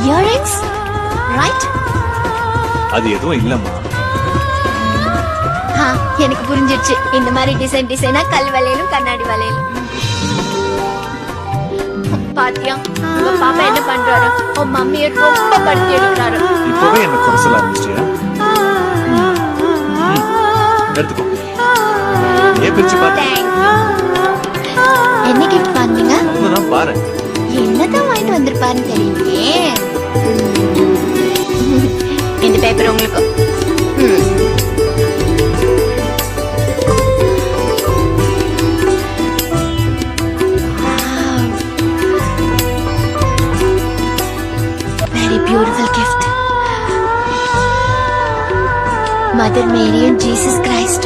Earrings right? அது எதுவும் இல்லம்மா. எனக்கு புரிஞ்சிடுச்சு. இந்த மாதிரி டிசைனா கல் வளையலும் கண்ணாடி வளையலும். பாத்தியா உங்க பாப்பா என்ன பண்றாரு? உன் மம்மியை ரொம்ப படுத்தி எடுக்கிறாரு. இப்பவே என்ன குறை சொல்ல ஆரம்பிச்சிட்டியா? எடுத்துக்கோ. ஏன் பிரிச்சு பாரு. என்ன கிஃப்ட் வாங்குனீங்க? நான் பாரு. என்னதான் வாங்கிட்டு வந்திருப்பாருன்னு தெரியலையே. இந்த பேப்பர் உங்களுக்கு. Very beautiful gift. Mother Mary and Jesus Christ.